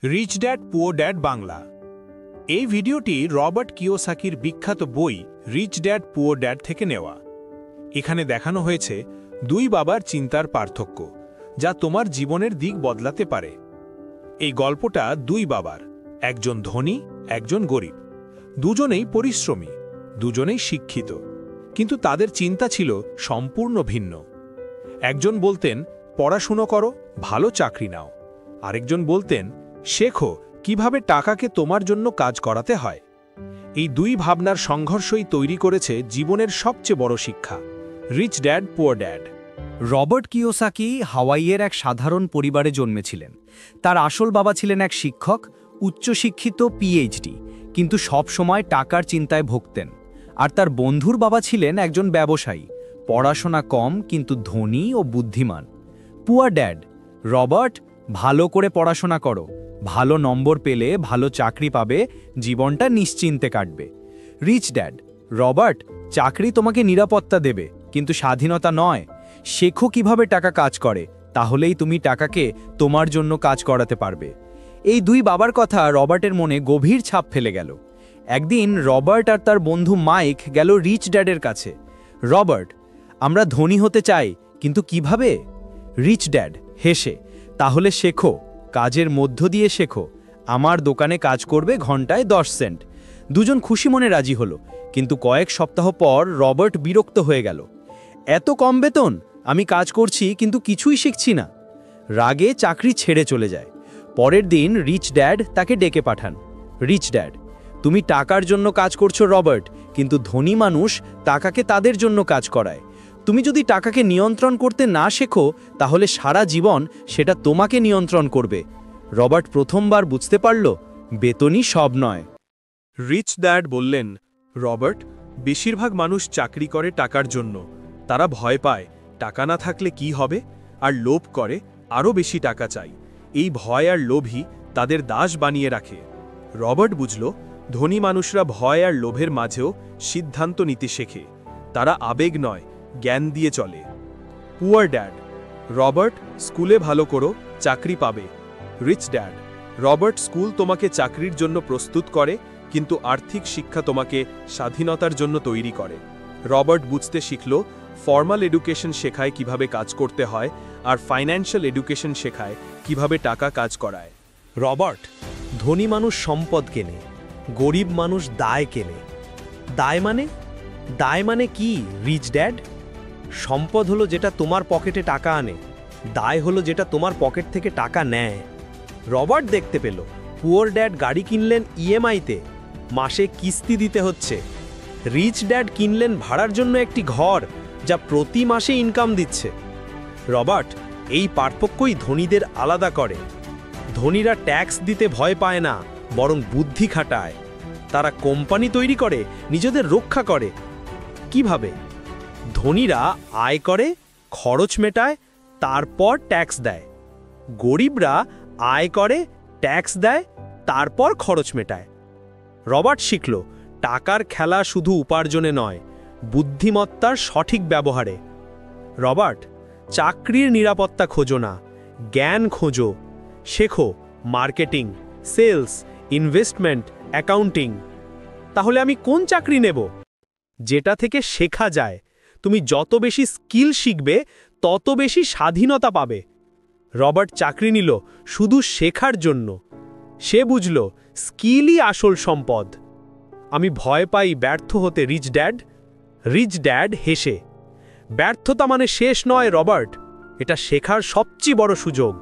Rich dad poor dad Bangla. এই ভিডিওটি Robert কিওসাকির বিখ্যাত বই রিচ ড্যাড পুয়ার ড্যাড থেকে নেওয়া। এখানে দেখানো হয়েছে দুই বাবার চিন্তার পার্থক্য, যা তোমার জীবনের দিক বদলাতে পারে। এই গল্পটা দুই বাবার, একজন ধনী, একজন গরিব। দুজনেই পরিশ্রমী, দুজনেই শিক্ষিত, কিন্তু তাদের চিন্তা ছিল সম্পূর্ণ ভিন্ন। একজন বলতেন, পড়াশুনো করো, ভালো চাকরি নাও। আরেকজন বলতেন, শেখো কিভাবে টাকাকে তোমার জন্য কাজ করাতে হয়। এই দুই ভাবনার সংঘর্ষই তৈরি করেছে জীবনের সবচেয়ে বড় শিক্ষা, rich dad poor dad. Robert Kiyosaki হাওয়াইয়ের এক সাধারণ পরিবারে জন্মেছিলেন। তার আসল বাবা ছিলেন এক শিক্ষক, উচ্চশিক্ষিত পিএইচডি, কিন্তু সব সময় টাকার চিন্তায় ভুগতেন। আর তার বন্ধুর বাবা ছিলেন একজন ব্যবসায়ী, পড়াশোনা কম কিন্তু ধনী ও বুদ্ধিমান। পুয়ার ড্যাড: রবার্ট, ভালো করে পড়াশোনা করো, ভালো নম্বর পেলে ভালো চাকরি পাবে, জীবনটা নিশ্চিন্তে কাটবে। রিচ ড্যাড: রবার্ট, চাকরি তোমাকে নিরাপত্তা দেবে, কিন্তু স্বাধীনতা নয়। শেখো কিভাবে টাকা কাজ করে, তাহলেই তুমি টাকাকে তোমার জন্য কাজ করাতে পারবে। এই দুই বাবার কথা রবার্টের মনে গভীর ছাপ ফেলে গেল। একদিন রবার্ট আর তার বন্ধু মাইক গেল রিচ ড্যাডের কাছে। রবার্ট: আমরা ধনী হতে চাই, কিন্তু কিভাবে? রিচ ড্যাড হেসে: তাহলে শেখো, কাজের মধ্য দিয়ে শেখো। আমার দোকানে কাজ করবে ঘন্টায় 10 সেন্ট। দুজন খুশি মনে রাজি হলো, কিন্তু কয়েক সপ্তাহ পর রবার্ট বিরক্ত হয়ে গেল। এত কম বেতন, আমি কাজ করছি কিন্তু কিছুই শিখছি না। রাগে চাকরি ছেড়ে চলে যায়। পরের দিন রিচ ড্যাড তাকে ডেকে পাঠান। রিচ ড্যাড: তুমি টাকার জন্য কাজ করছো রবার্ট, কিন্তু ধনী মানুষ টাকাকে তাদের জন্য কাজ করায়। তুমি যদি টাকাকে নিয়ন্ত্রণ করতে না শেখো, তাহলে সারা জীবন সেটা তোমাকে নিয়ন্ত্রণ করবে। রবার্ট প্রথমবার বুঝতে পারল, বেতনই সব নয়। রিচ ড্যাড বললেন, রবার্ট, বেশিরভাগ মানুষ চাকরি করে টাকার জন্য। তারা ভয় পায় টাকা না থাকলে কি হবে, আর লোভ করে আরও বেশি টাকা চাই। এই ভয় আর লোভই তাদের দাস বানিয়ে রাখে। রবার্ট বুঝল, ধনী মানুষরা ভয় আর লোভের মাঝেও সিদ্ধান্ত নিতে শেখে। তারা আবেগ নয়, জ্ঞান দিয়ে চলে। পুয়ার ড্যাড: রবার্ট, স্কুলে ভালো করো, চাকরি পাবে। রিচ ড্যাড: রবার্ট, স্কুল তোমাকে চাকরির জন্য প্রস্তুত করে, কিন্তু আর্থিক শিক্ষা তোমাকে স্বাধীনতার জন্য তৈরি করে। রবার্ট বুঝতে শিখল, ফর্মাল এডুকেশন শেখায় কিভাবে কাজ করতে হয়, আর ফাইন্যান্সিয়াল এডুকেশন শেখায় কিভাবে টাকা কাজ করায়। রবার্ট: ধনী মানুষ সম্পদ কেনে, গরিব মানুষ দায় কেনে। দায় মানে কি রিচ ড্যাড? সম্পদ হলো যেটা তোমার পকেটে টাকা আনে, দায় হলো যেটা তোমার পকেট থেকে টাকা নেয়। রবার্ট দেখতে পেল, পুয়ার ড্যাড গাড়ি কিনলেন ইএমআইতে, মাসে কিস্তি দিতে হচ্ছে। রিচ ড্যাড কিনলেন ভাড়ার জন্য একটি ঘর, যা প্রতি মাসে ইনকাম দিচ্ছে। রবার্ট: এই পার্থক্যই ধনীদের আলাদা করে। ধনীরা ট্যাক্স দিতে ভয় পায় না, বরং বুদ্ধি খাটায়। তারা কোম্পানি তৈরি করে, নিজেদের রক্ষা করে। কিভাবে? ধনীরা আয় করে, খরচ মেটায়, তারপর ট্যাক্স দেয়। গরিবরা আয় করে, ট্যাক্স দেয়, তারপর খরচ মেটায়। রবার্ট শিখল, টাকার খেলা শুধু উপার্জনে নয়, বুদ্ধিমত্তার সঠিক ব্যবহারে। রবার্ট: চাকরির নিরাপত্তা খোঁজো না, জ্ঞান খোঁজো। শেখো মার্কেটিং, সেলস, ইনভেস্টমেন্ট, অ্যাকাউন্টিং। তাহলে আমি কোন চাকরি নেব? যেটা থেকে শেখা যায়। তুমি যত বেশি স্কিল শিখবে, তত বেশি স্বাধীনতা পাবে। রবার্ট চাকরি নিল শুধু শেখার জন্য। সে বুঝল, স্কিলই আসল সম্পদ। আমি ভয় পাই ব্যর্থ হতে রিচ ড্যাড। রিচ ড্যাড হেসে: ব্যর্থতা মানে শেষ নয় রবার্ট, এটা শেখার সবচেয়ে বড় সুযোগ।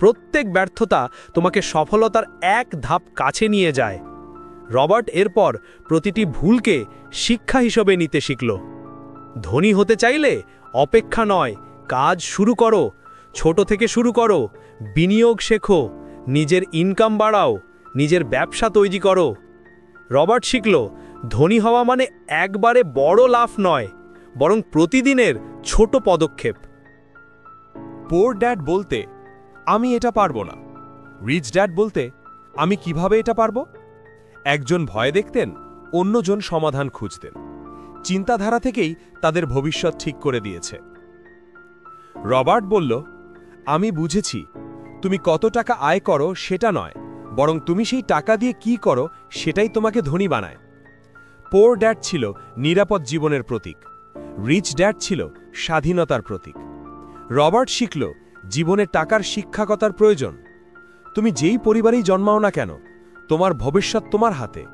প্রত্যেক ব্যর্থতা তোমাকে সফলতার এক ধাপ কাছে নিয়ে যায়। রবার্ট এরপর প্রতিটি ভুলকে শিক্ষা হিসেবে নিতে শিখল। ধনী হতে চাইলে অপেক্ষা নয়, কাজ শুরু করো। ছোট থেকে শুরু করো, বিনিয়োগ শেখো, নিজের ইনকাম বাড়াও, নিজের ব্যবসা তৈরি করো। রবার্ট শিখল, ধনী হওয়া মানে একবারে বড় লাভ নয়, বরং প্রতিদিনের ছোট পদক্ষেপ। পুয়ার ড্যাড বলতে, আমি এটা পারবো না। রিচ ড্যাড বলতে, আমি কিভাবে এটা পারবো। একজন ভয় দেখতেন, অন্যজন সমাধান খুঁজতেন। চিন্তাধারা থেকেই তাদের ভবিষ্যৎ ঠিক করে দিয়েছে। রবার্ট বলল, আমি বুঝেছি, তুমি কত টাকা আয় করো সেটা নয়, বরং তুমি সেই টাকা দিয়ে কি করো সেটাই তোমাকে ধনী বানায়। পোর ড্যাড ছিল নিরাপদ জীবনের প্রতীক, রিচ ড্যাড ছিল স্বাধীনতার প্রতীক। রবার্ট শিখল জীবনে টাকার শিক্ষকতার প্রয়োজন। তুমি যেই পরিবারেই জন্মাও না কেন, তোমার ভবিষ্যৎ তোমার হাতে।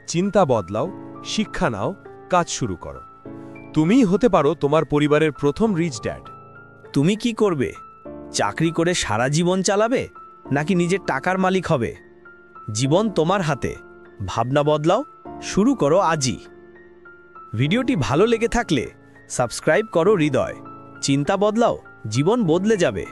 চিন্তা বদলাও, শিক্ষা নাও, কাজ শুরু করো। তুমিই হতে পারো তোমার পরিবারের প্রথম রিচ ড্যাড। তুমি কি করবে? চাকরি করে সারা জীবন চালাবে নাকি নিজের টাকার মালিক হবে? জীবন তোমার হাতে, ভাবনা বদলাও, শুরু করো আজই। ভিডিওটি ভালো লেগে থাকলে সাবস্ক্রাইব করো হৃদয়। চিন্তা বদলাও, জীবন বদলে যাবে।